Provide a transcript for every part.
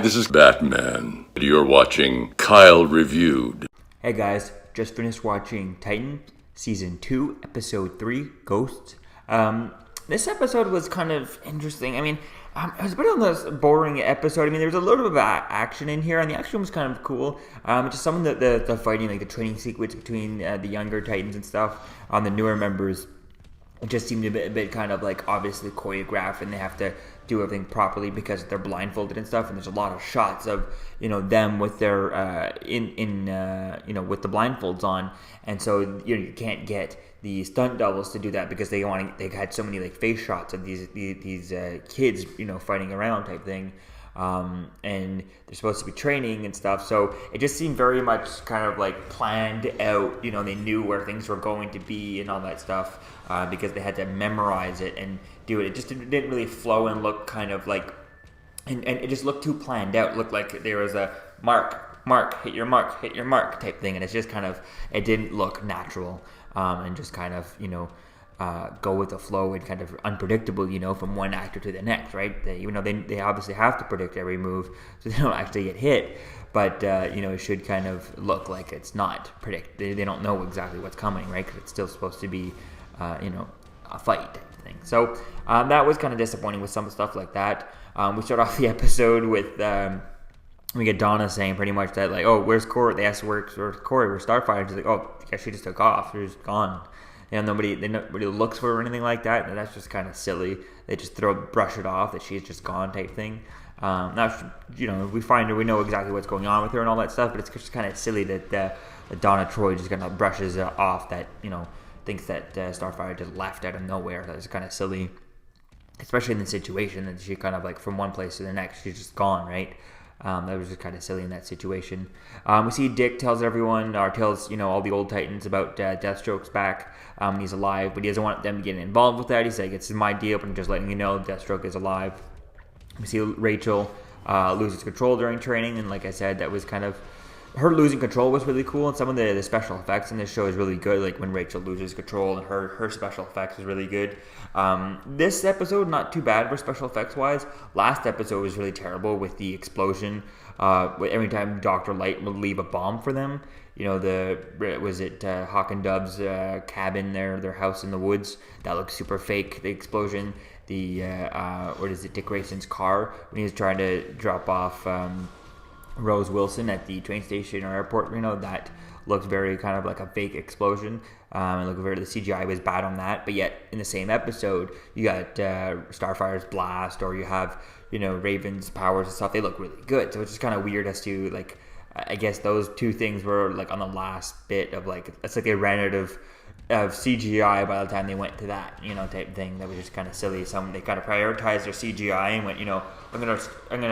This is Batman. You're watching Kyle Reviewed. Hey guys, just finished watching Titan Season 2, Episode 3, Ghosts. This episode was kind of interesting. I mean, it was a bit of a boring episode. I mean, there was a little bit of action in here, and the action was kind of cool. Just some of the fighting, like the training sequence between the younger Titans and stuff, on the newer members, it just seemed a bit kind of like obviously choreographed, and they have to do everything properly because they're blindfolded and stuff. And there's a lot of shots of them with their with the blindfolds on, and so you can't get the stunt doubles to do that because they had so many like face shots of these kids fighting around type thing. And they're supposed to be training and stuff, so it just seemed very much kind of like planned out. They knew where things were going to be and all that stuff because they had to memorize it and do it. It just didn't really flow and look kind of like, and it just looked too planned out. It looked like there was a mark, hit your mark type thing, and it's just kind of, it didn't look natural and just kind of go with the flow and kind of unpredictable, from one actor to the next, right? Even though they obviously have to predict every move so they don't actually get hit, but it should kind of look like it's not they don't know exactly what's coming, right? Because it's still supposed to be a fight type thing. So that was kind of disappointing with some stuff like that. We start off the episode with we get Donna saying pretty much that, like, oh, where's Corey? They asked where's Corey, where's Starfire, and she's like, oh, yeah, she just took off, she's gone. Nobody looks for her or anything like that, and that's just kind of silly. They just brush it off that she's just gone type thing. Now, we find her, we know exactly what's going on with her and all that stuff, but it's just kind of silly that Donna Troy just kind of brushes it off, that thinks that Starfire just left out of nowhere. That's kind of silly, especially in the situation that she kind of like from one place to the next, she's just gone, right? That was just kind of silly in that situation. We see Dick tells everyone, or tells all the old Titans about Deathstroke's back. He's alive, but he doesn't want them to get involved with that. He's like, it's my deal, but I'm just letting you know Deathstroke is alive. We see Rachel loses control during training, and like I said, that was kind of, her losing control was really cool, and some of the special effects in this show is really good, like when Rachel loses control, and her special effects is really good. This episode, not too bad for special effects wise. Last episode was really terrible with the explosion. Every time Dr. Light would leave a bomb for them, Hawk and Dub's cabin, their house in the woods, that looked super fake, the explosion. Dick Grayson's car, when he was trying to drop off Rose Wilson at the train station or airport, that looked very kind of like a fake explosion. The CGI was bad on that, but yet in the same episode you got Starfire's blast, or you have Raven's powers and stuff. They look really good, so it's just kind of weird as to, like, I guess those two things were like on the last bit of, like, it's like they ran out of CGI by the time they went to that type thing. That was just kind of silly. They kind of prioritized their CGI and went, I'm gonna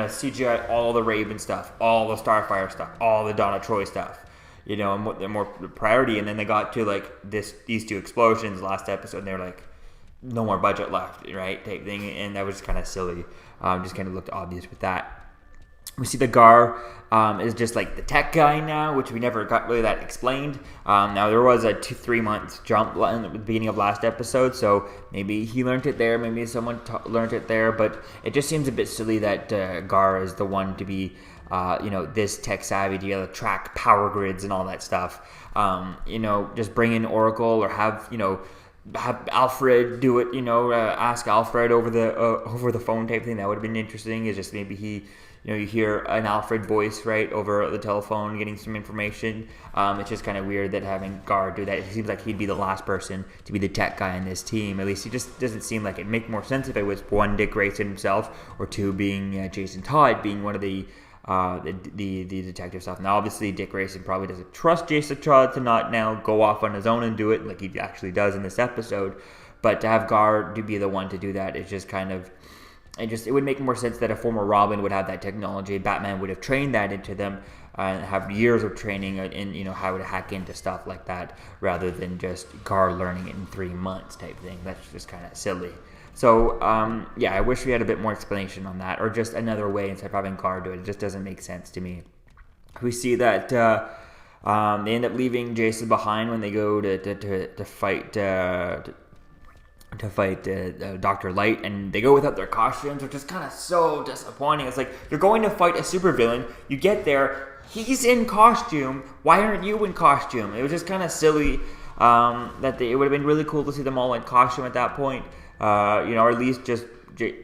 CGI all the Raven stuff, all the Starfire stuff, all the Donna Troy stuff, and what the more priority. And then they got to like these two explosions last episode, and they're like, no more budget left, right, type thing. And that was kind of silly. Just kind of looked obvious with that. We see the Gar is just like the tech guy now, which we never got really that explained. Now, there was a 2-3 month jump in the beginning of last episode, so maybe he learned it there, maybe someone learned it there, but it just seems a bit silly that Gar is the one to be, this tech savvy, to be able to track power grids and all that stuff. Just bring in Oracle, or have Alfred do it, ask Alfred over the phone type thing. That would have been interesting. Is just maybe he, you hear an Alfred voice right over the telephone getting some information. It's just kind of weird that having Gar do that. It seems like he'd be the last person to be the tech guy in this team. At least he just doesn't seem like it'd make more sense if it was one, Dick Grayson himself, or two, being Jason Todd being one of the detective stuff. Now, obviously, Dick Grayson probably doesn't trust Jason Todd to not now go off on his own and do it like he actually does in this episode. But to have Gar to be the one to do that is just kind of, it would make more sense that a former Robin would have that technology. Batman would have trained that into them and have years of training in how to hack into stuff like that, rather than just Gar learning it in 3 months type thing. That's just kind of silly. So, I wish we had a bit more explanation on that, or just another way instead of having Gar do it. It just doesn't make sense to me. We see that they end up leaving Jason behind when they go to fight to fight Dr. Light, and they go without their costumes, which is kind of so disappointing. It's like, you're going to fight a supervillain, you get there, he's in costume, why aren't you in costume? It was just kind of silly. It would have been really cool to see them all in costume at that point, or at least just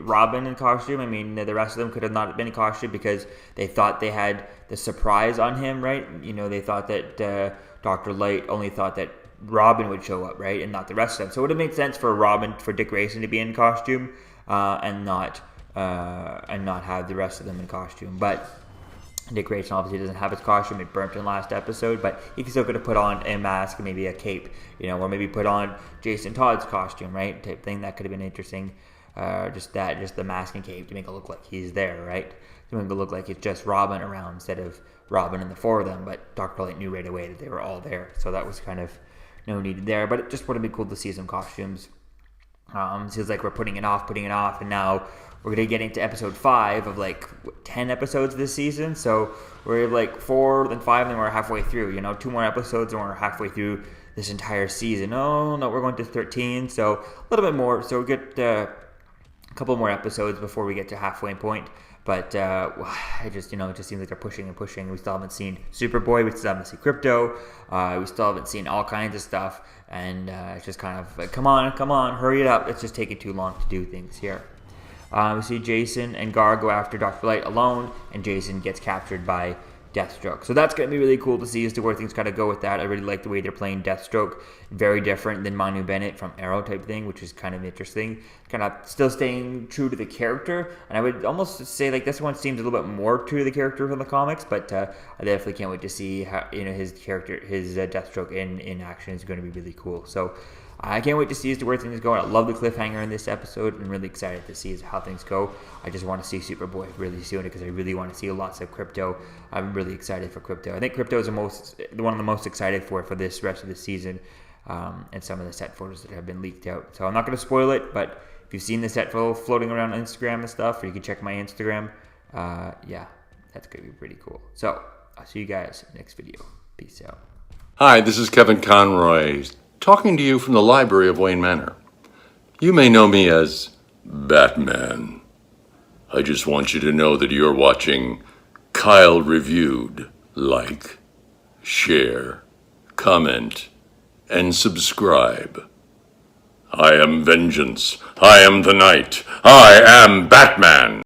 Robin in costume. I mean, the rest of them could have not been in costume because they thought they had the surprise on him, right? They thought that Dr. Light only thought that Robin would show up, right, and not the rest of them. So it would have made sense for Dick Grayson to be in costume, and not have the rest of them in costume. But Dick Grayson obviously doesn't have his costume; it burnt in last episode. But he still could have put on a mask and maybe a cape, or maybe put on Jason Todd's costume, right, type thing. That could have been interesting. Just the mask and cape to make it look like he's there, right? To make it look like it's just Robin around instead of Robin and the four of them. But Dr. Light knew right away that they were all there, so that was kind of no need there. But it just would have been cool to see some costumes. Seems like we're putting it off, and now we're gonna get into episode 5 of 10 episodes this season. So we're 4, then 5, and then we're halfway through. 2 more episodes, and we're halfway through this entire season. Oh no, we're going to 13, so a little bit more. So we get a couple more episodes before we get to halfway point. But it just seems like they're pushing and pushing. We still haven't seen Superboy. We still haven't seen Crypto. We still haven't seen all kinds of stuff. And it's just kind of like, come on, hurry it up. It's just taking too long to do things here. We see Jason and Gar go after Dr. Light alone, and Jason gets captured by Deathstroke. So that's going to be really cool to see as to where things kind of go with that. I really like the way they're playing Deathstroke. Very different than Manu Bennett from Arrow type thing, which is kind of interesting. Kind of still staying true to the character. And I would almost say this one seems a little bit more true to the character from the comics, but I definitely can't wait to see how his character, his Deathstroke in action is going to be really cool. So I can't wait to see as to where things go. I love the cliffhanger in this episode. I'm really excited to see how things go. I just want to see Superboy really soon because I really want to see lots of Crypto. I'm really excited for Crypto. I think Crypto is one of the most excited for this rest of the season, and some of the set photos that have been leaked out. So I'm not going to spoil it, but if you've seen the set photo floating around on Instagram and stuff, or you can check my Instagram, that's going to be pretty cool. So I'll see you guys next video. Peace out. Hi, this is Kevin Conroy, talking to you from the library of Wayne Manor. You may know me as Batman. I just want you to know that you're watching Kyle Reviewed. Like, share, comment, and subscribe. I am vengeance. I am the night. I am Batman.